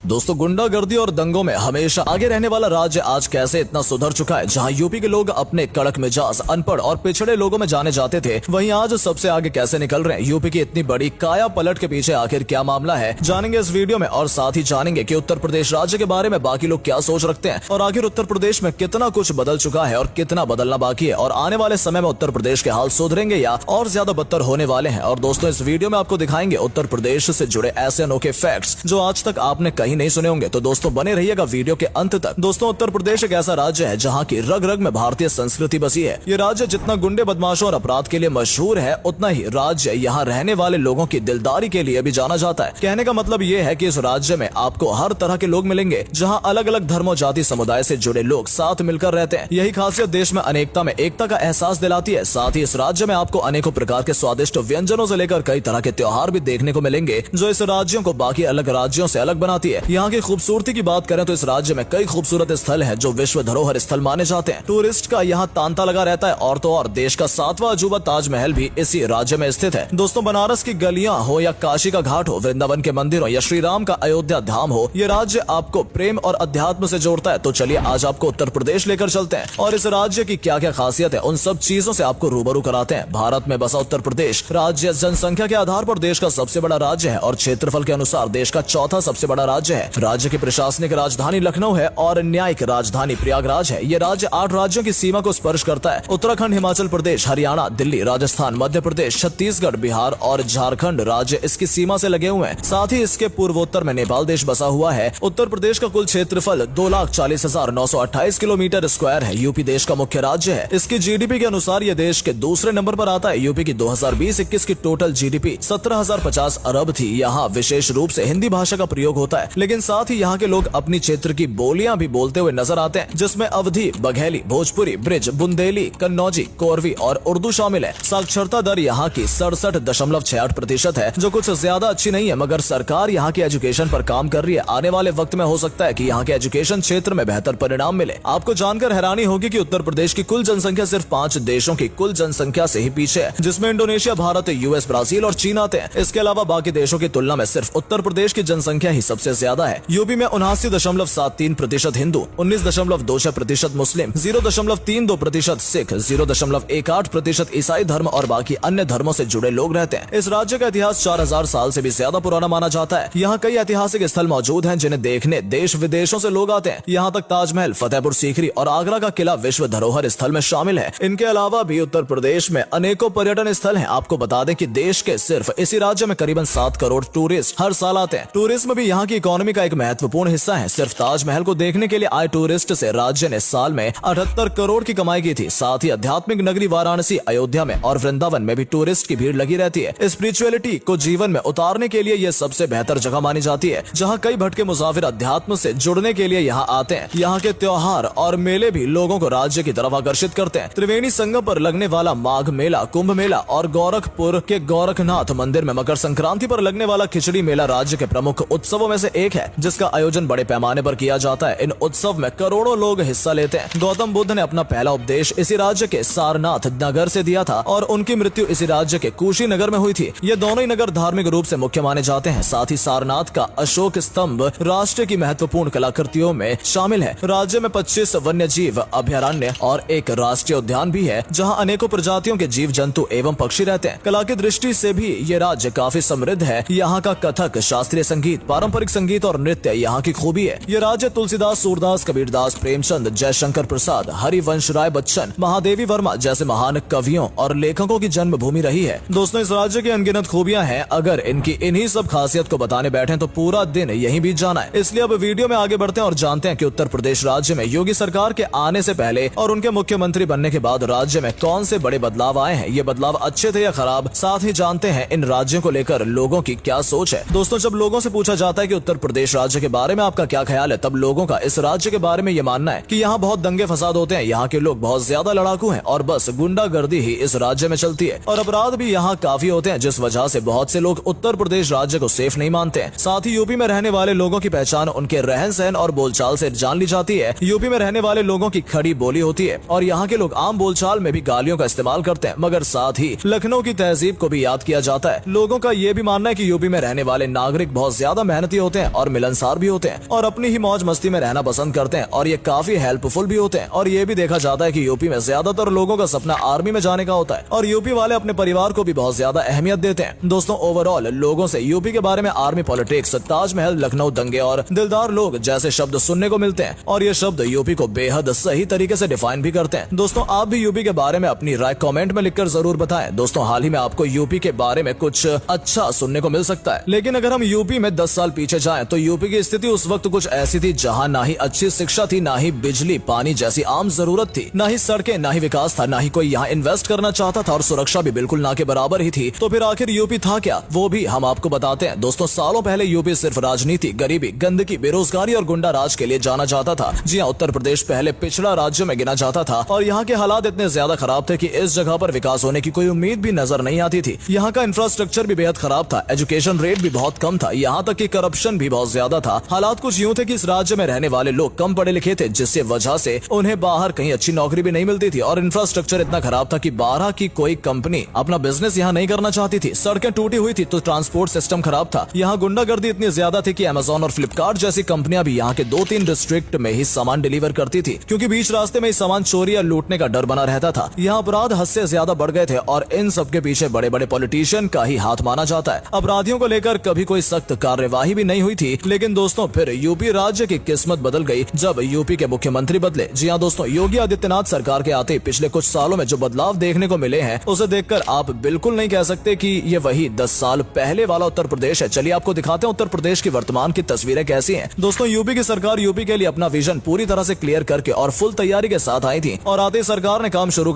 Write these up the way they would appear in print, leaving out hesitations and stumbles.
दोस्तों, गुंडागर्दी और दंगों में हमेशा आगे रहने वाला राज्य आज कैसे इतना सुधर चुका है। जहां यूपी के लोग अपने कड़क मिजाज, अनपढ़ और पिछड़े लोगों में जाने जाते थे, वहीं आज सबसे आगे कैसे निकल रहे हैं। यूपी की इतनी बड़ी काया पलट के पीछे आखिर क्या मामला है, जानेंगे इस वीडियो में। और साथ ही जानेंगे कि उत्तर प्रदेश राज्य के बारे में बाकी लोग क्या सोच रखते हैं और आखिर उत्तर प्रदेश में कितना कुछ बदल चुका है और कितना बदलना बाकी है, और आने वाले समय में उत्तर प्रदेश के हाल सुधरेंगे या और ज्यादा बदतर होने वाले हैं। और दोस्तों, इस वीडियो में आपको दिखाएंगे उत्तर प्रदेश से जुड़े ऐसे अनोखे फैक्ट्स जो आज तक आपने कहीं नहीं सुने होंगे। तो दोस्तों, बने रहिएगा वीडियो के अंत तक। दोस्तों, उत्तर प्रदेश एक ऐसा राज्य है जहां की रग रग में भारतीय संस्कृति बसी है। ये राज्य जितना गुंडे, बदमाशों और अपराध के लिए मशहूर है, उतना ही राज्य यहाँ रहने वाले लोगों की दिलदारी के लिए भी जाना जाता है। कहने का मतलब ये है कि इस राज्य में आपको हर तरह के लोग मिलेंगे, जहाँ अलग अलग धर्मों, जाति, समुदाय से जुड़े लोग साथ मिलकर रहते हैं। यही खासियत देश में अनेकता में एकता का एहसास दिलाती है। साथ ही इस राज्य में आपको अनेकों प्रकार के स्वादिष्ट व्यंजनों से लेकर कई तरह के त्योहार भी देखने को मिलेंगे, जो इस राज्यों को बाकी अलग राज्यों से अलग बनाती है। यहाँ की खूबसूरती की बात करें तो इस राज्य में कई खूबसूरत स्थल हैं जो विश्व धरोहर स्थल माने जाते हैं। टूरिस्ट का यहाँ तांता लगा रहता है। और तो और देश का 7वां अजूबा ताजमहल भी इसी राज्य में स्थित है। दोस्तों, बनारस की गलियां हो या काशी का घाट हो, वृंदावन के मंदिर हो या श्री राम का अयोध्या धाम हो, ये राज्य आपको प्रेम और अध्यात्म से जोड़ता है। तो चलिए आज आपको उत्तर प्रदेश लेकर चलते हैं और इस राज्य की क्या क्या खासियत है, उन सब चीजों से आपको रूबरू कराते हैं। भारत में बसा उत्तर प्रदेश राज्य जनसंख्या के आधार पर देश का सबसे बड़ा राज्य है और क्षेत्रफल के अनुसार देश का चौथा सबसे बड़ा राज्य है। राज्य की प्रशासनिक राजधानी लखनऊ है और न्यायिक राजधानी प्रयागराज है। ये राज्य 8 राज्यों की सीमा को स्पर्श करता है। उत्तराखंड, हिमाचल प्रदेश, हरियाणा, दिल्ली, राजस्थान, मध्य प्रदेश, छत्तीसगढ़, बिहार और झारखंड राज्य इसकी सीमा से लगे हुए हैं। साथ ही इसके पूर्वोत्तर में नेपाल देश बसा हुआ है। उत्तर प्रदेश का कुल क्षेत्रफल 2,40,928 किलोमीटर स्क्वायर है। यूपी देश का मुख्य राज्य है। इसकी जीडीपी के अनुसार ये देश के दूसरे नंबर पर आता है। यूपी की 2020-21 की टोटल जीडीपी 17,050 अरब थी। यहाँ विशेष रूप से हिंदी भाषा का प्रयोग होता है, लेकिन साथ ही यहाँ के लोग अपनी क्षेत्र की बोलियां भी बोलते हुए नजर आते हैं, जिसमें अवधी, बघेली, भोजपुरी, ब्रिज, बुंदेली, कन्नौजी, कोरवी और उर्दू शामिल है। साक्षरता दर यहाँ की 67.68% है, जो कुछ ज्यादा अच्छी नहीं है, मगर सरकार यहाँ की एजुकेशन पर काम कर रही है। आने वाले वक्त में हो सकता है कि यहाँ के एजुकेशन क्षेत्र में बेहतर परिणाम मिले। आपको जानकर हैरानी होगी कि उत्तर प्रदेश की कुल जनसंख्या सिर्फ 5 देशों की कुल जनसंख्या से ही पीछे है, जिसमें इंडोनेशिया, भारत, यूएस, ब्राजील और चीन आते हैं। इसके अलावा बाकी देशों की तुलना में सिर्फ उत्तर प्रदेश की जनसंख्या ही सबसे ज्यादा है। यूपी में 79.73% हिंदू, 19.26% मुस्लिम, 0.32% सिख, 0.18% ईसाई धर्म और बाकी अन्य धर्मों से जुड़े लोग रहते हैं। इस राज्य का इतिहास 4000 साल से भी ज्यादा पुराना माना जाता है। यहाँ कई ऐतिहासिक स्थल मौजूद हैं जिन्हें देखने देश विदेशों से लोग आते हैं। यहाँ तक ताजमहल, फतेहपुर सीकरी और आगरा का किला विश्व धरोहर स्थल में शामिल है। इनके अलावा भी उत्तर प्रदेश में अनेकों पर्यटन स्थल हैं। आपको बता दें कि देश के सिर्फ इसी राज्य में करीबन 7 करोड़ टूरिस्ट हर साल आते हैं। टूरिज्म भी यहाँ की इकोनॉमी का एक महत्वपूर्ण हिस्सा है। सिर्फ ताजमहल को देखने के लिए आए टूरिस्ट से राज्य ने साल में 78 करोड़ की कमाई की थी। साथ ही आध्यात्मिक नगरी वाराणसी, अयोध्या में और वृंदावन में भी टूरिस्ट की भीड़ लगी रहती है। स्पिरिचुअलिटी को जीवन में उतारने के लिए यह सबसे बेहतर जगह मानी जाती है, जहाँ कई भटके मुसाफिर अध्यात्म से जुड़ने के लिए यहाँ आते हैं। यहाँ के त्योहार और मेले भी लोगों को राज्य की तरफ आकर्षित करते हैं। त्रिवेणी संगम पर लगने वाला माघ मेला, कुंभ मेला और गोरखपुर के गोरखनाथ मंदिर में मकर संक्रांति पर लगने वाला खिचड़ी मेला राज्य के प्रमुख उत्सवों में से एक है, जिसका आयोजन बड़े पैमाने पर किया जाता है। इन उत्सव में करोड़ों लोग हिस्सा लेते हैं। गौतम बुद्ध ने अपना पहला उपदेश इसी राज्य के सारनाथ नगर से दिया था और उनकी मृत्यु इसी राज्य के कुशीनगर में हुई थी। ये दोनों ही नगर धार्मिक रूप से मुख्य माने जाते हैं। साथ ही सारनाथ का अशोक स्तंभ राष्ट्र की महत्वपूर्ण कलाकृतियों में शामिल है। राज्य में 25 वन्य जीव अभयारण्य और एक राष्ट्रीय उद्यान भी है, जहाँ अनेकों प्रजातियों के जीव जंतु एवं पक्षी रहते हैं। कला की दृष्टि से भी ये राज्य काफी समृद्ध है। यहाँ का कथक, शास्त्रीय संगीत, पारंपरिक संगीत और नृत्य यहाँ की खूबी है। ये राज्य तुलसीदास, सूरदास, कबीरदास, प्रेमचंद, जयशंकर प्रसाद, हरिवंश राय बच्चन, महादेवी वर्मा जैसे महान कवियों और लेखकों की जन्मभूमि रही है। दोस्तों, इस राज्य की अनगिनत खूबियां हैं। अगर इनकी इन्हीं सब खासियत को बताने बैठे तो पूरा दिन यहीं बीत जाना है। इसलिए अब वीडियो में आगे बढ़ते हैं और जानते हैं कि उत्तर प्रदेश राज्य में योगी सरकार के आने से पहले और उनके मुख्यमंत्री बनने के बाद राज्य में कौन से बड़े बदलाव आए हैं। ये बदलाव अच्छे थे या खराब। साथ ही जानते हैं इन राज्यों को लेकर लोगों की क्या सोच है। दोस्तों, जब लोगों से पूछा जाता है कि उत्तर प्रदेश राज्य के बारे में आपका क्या ख्याल है, तब लोगों का इस राज्य के बारे में ये मानना है कि यहाँ बहुत दंगे फसाद होते हैं, यहाँ के लोग बहुत ज्यादा लड़ाकू हैं और बस गुंडागर्दी ही इस राज्य में चलती है और अपराध भी यहाँ काफी होते हैं, जिस वजह से बहुत से लोग उत्तर प्रदेश राज्य को सेफ नहीं मानते हैं। साथ ही यूपी में रहने वाले लोगों की पहचान उनके रहन सहन और बोलचाल से जान ली जाती है। यूपी में रहने वाले लोगों की खड़ी बोली होती है और यहाँ के लोग आम बोलचाल में भी गालियों का इस्तेमाल करते हैं, मगर साथ ही लखनऊ की तहजीब को भी याद किया जाता है। लोगों का ये भी मानना है कि यूपी में रहने वाले नागरिक बहुत ज्यादा मेहनती होते हैं हैं और मिलनसार भी होते हैं और अपनी ही मौज मस्ती में रहना पसंद करते हैं और ये काफी हेल्पफुल भी होते हैं। और ये भी देखा जाता है कि यूपी में ज्यादातर लोगों का सपना आर्मी में जाने का होता है और यूपी वाले अपने परिवार को भी बहुत ज्यादा अहमियत देते हैं। दोस्तों ओवरऑल लोगों से यूपी के बारे में आर्मी पॉलिटिक्स, ताजमहल, लखनऊ दंगे और दिलदार लोग जैसे शब्द सुनने को मिलते हैं और ये शब्द यूपी को बेहद सही तरीके से डिफाइन भी करते हैं। दोस्तों आप भी यूपी के बारे में अपनी राय कमेंट में लिखकर जरूर बताएं। दोस्तों हाल ही में आपको यूपी के बारे में कुछ अच्छा सुनने को मिल सकता है, लेकिन अगर हम यूपी में 10 साल पीछे जाएं तो यूपी की स्थिति उस वक्त कुछ ऐसी थी जहां ना ही अच्छी शिक्षा थी, ना ही बिजली पानी जैसी आम जरूरत थी, ना ही सड़कें, ना ही विकास था, ना ही कोई यहाँ इन्वेस्ट करना चाहता था और सुरक्षा भी बिल्कुल ना के बराबर ही थी। तो फिर आखिर यूपी था क्या, वो भी हम आपको बताते हैं। दोस्तों सालों पहले यूपी सिर्फ राजनीति, गरीबी, गंदगी, बेरोजगारी और गुंडा राज के लिए जाना जाता था। जी हाँ, उत्तर प्रदेश पहले पिछड़ा राज्य में गिना जाता था और यहाँ के हालात इतने ज्यादा खराब थे कि इस जगह पर विकास होने की कोई उम्मीद भी नजर नहीं आती थी। यहाँ का इंफ्रास्ट्रक्चर भी बेहद खराब था, एजुकेशन रेट भी बहुत कम था, यहाँ तक कि करप्शन भी बहुत ज्यादा था। हालात कुछ यूं थे कि इस राज्य में रहने वाले लोग कम पढ़े लिखे थे, जिससे वजह से उन्हें बाहर कहीं अच्छी नौकरी भी नहीं मिलती थी और इंफ्रास्ट्रक्चर इतना खराब था कि बाहर की कोई कंपनी अपना बिजनेस यहाँ नहीं करना चाहती थी। सड़कें टूटी हुई थी तो ट्रांसपोर्ट सिस्टम खराब था। यहाँ गुंडागर्दी इतनी ज्यादा थी कि अमेजोन और फ्लिपकार्ट जैसी कंपनियां भी यहाँ के 2-3 डिस्ट्रिक्ट में ही सामान डिलीवर करती थी, क्योंकि बीच रास्ते में सामान चोरी या लूटने का डर बना रहता था। यहाँ अपराध हद से ज्यादा बढ़ गए थे और इन सब के पीछे बड़े बड़े पॉलिटिशियन का ही हाथ माना जाता है। अपराधियों को लेकर कभी कोई सख्त कार्यवाही भी नहीं हुई थी। लेकिन दोस्तों फिर यूपी राज्य की किस्मत बदल गई जब यूपी के मुख्यमंत्री बदले। जी हाँ दोस्तों, योगी आदित्यनाथ सरकार के आते पिछले कुछ सालों में जो बदलाव देखने को मिले हैं उसे देखकर आप बिल्कुल नहीं कह सकते कि ये वही 10 साल पहले वाला उत्तर प्रदेश है। चलिए आपको दिखाते हैं उत्तर प्रदेश की वर्तमान की तस्वीरें कैसी हैं। दोस्तों यूपी की सरकार यूपी के लिए अपना विजन पूरी तरह से क्लियर करके और फुल तैयारी के साथ आई थी और आते सरकार ने काम शुरू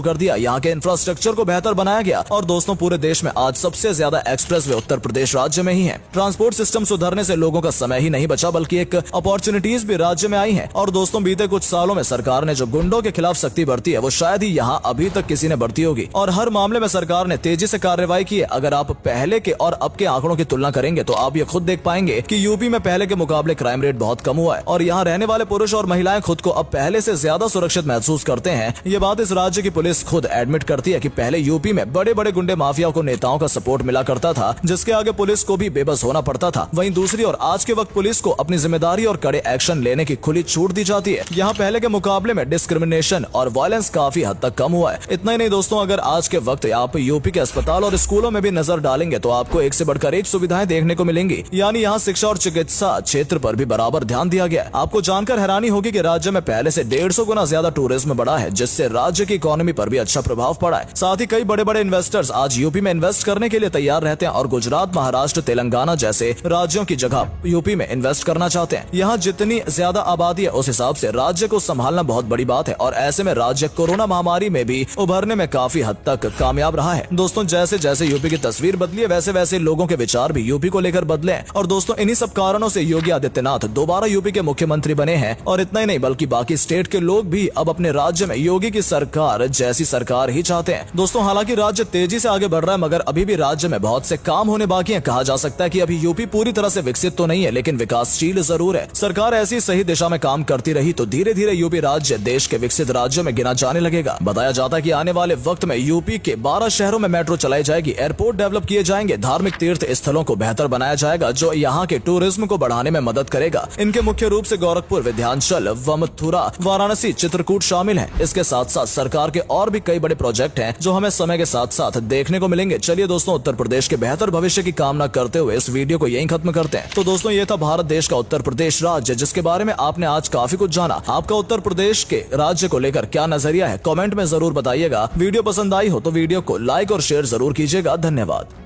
कर दिया। यहाँ के इंफ्रास्ट्रक्चर को बेहतर बनाया गया और दोस्तों पूरे देश में आज सबसे ज्यादा एक्सप्रेसवे उत्तर प्रदेश राज्य में ही है। ट्रांसपोर्ट सिस्टम सुधरने से लोगों का समय ही नहीं बचा बल्कि एक अपॉर्चुनिटीज भी राज्य में आई है। और दोस्तों बीते कुछ सालों में सरकार ने जो गुंडों के खिलाफ सख्ती बरती है वो शायद ही यहाँ अभी तक किसी ने बरती होगी और हर मामले में सरकार ने तेजी से कार्रवाई की है। अगर आप पहले के और अब के आंकड़ों की तुलना करेंगे तो आप ये खुद देख पाएंगे कि यूपी में पहले के मुकाबले क्राइम रेट बहुत कम हुआ है और यहाँ रहने वाले पुरुष और महिलाएं खुद को अब पहले से ज्यादा सुरक्षित महसूस करते हैं। ये बात इस राज्य की पुलिस खुद एडमिट करती है कि पहले यूपी में बड़े बड़े गुंडे माफिया को नेताओं का सपोर्ट मिला करता था, जिसके आगे पुलिस को भी बेबस होना पड़ता था। वहीं दूसरी ओर आज के वक्त पुलिस को अपनी जिम्मेदारी और कड़े एक्शन लेने की खुली छूट दी जाती है। यहाँ पहले के मुकाबले में डिस्क्रिमिनेशन और वायलेंस काफी हद तक कम हुआ है। इतना ही नहीं दोस्तों, अगर आज के वक्त आप यूपी के अस्पताल और स्कूलों में भी नजर डालेंगे तो आपको एक से बढ़कर एक सुविधाएं देखने को मिलेंगी। यानी यहाँ शिक्षा और चिकित्सा क्षेत्र पर भी बराबर ध्यान दिया गया है। आपको जानकर हैरानी होगी कि राज्य में पहले से 150 गुना ज्यादा टूरिज्म बढ़ा है, जिससे राज्य की इकोनॉमी पर भी अच्छा प्रभाव पड़ा है। साथ ही कई बड़े बड़े इन्वेस्टर्स आज यूपी में इन्वेस्ट करने के लिए तैयार रहते हैं और गुजरात, महाराष्ट्र, तेलंगाना जैसे राज्यों की जगह यूपी में इन्वेस्ट करना चाहते हैं। यहाँ जितनी ज्यादा आबादी है उस हिसाब से राज्य को संभालना बहुत बड़ी बात है और ऐसे में राज्य कोरोना महामारी में भी उभरने में काफी हद तक कामयाब रहा है। दोस्तों जैसे जैसे यूपी की तस्वीर बदली है वैसे वैसे लोगों के विचार भी यूपी को लेकर बदले हैं और दोस्तों इन्हीं सब कारणों से योगी आदित्यनाथ दोबारा यूपी के मुख्यमंत्री बने हैं। और इतना ही नहीं बल्कि बाकी स्टेट के लोग भी अब अपने राज्य में योगी की सरकार जैसी सरकार ही चाहते हैं। दोस्तों हालांकि राज्य तेजी से आगे बढ़ रहा है मगर अभी भी राज्य में बहुत से काम होने बाकी हैं। कहा जा सकता है कि अभी यूपी पूरी तरह से विकसित तो नहीं है लेकिन विकासशील जरूर है। सरकार ऐसी सही दिशा में काम करती रही तो धीरे धीरे यूपी राज्य देश के विकसित राज्यों में गिना जाने लगेगा। बताया जाता है कि आने वाले वक्त में यूपी के 12 शहरों में मेट्रो चलाई जाएगी, एयरपोर्ट डेवलप किए जाएंगे, धार्मिक तीर्थ स्थलों को बेहतर बनाया जाएगा जो यहाँ के टूरिज्म को बढ़ाने में मदद करेगा। इनके मुख्य रूप से गोरखपुर, विंध्याचल, मथुरा, वाराणसी, चित्रकूट शामिल है। इसके साथ साथ सरकार के और भी कई बड़े प्रोजेक्ट हैं जो हमें समय के साथ साथ देखने को मिलेंगे। चलिए दोस्तों उत्तर प्रदेश के बेहतर भविष्य की कामना करते हुए इस वीडियो को यहीं खत्म करते हैं। तो दोस्तों ये था भारत देश का उत्तर प्रदेश राज्य जिसके बारे में आपने आज काफी कुछ जाना। आपका उत्तर प्रदेश के राज्य को लेकर क्या नजरिया है कमेंट में जरूर बताइएगा। वीडियो पसंद आई हो तो वीडियो को लाइक और शेयर जरूर कीजिएगा। धन्यवाद।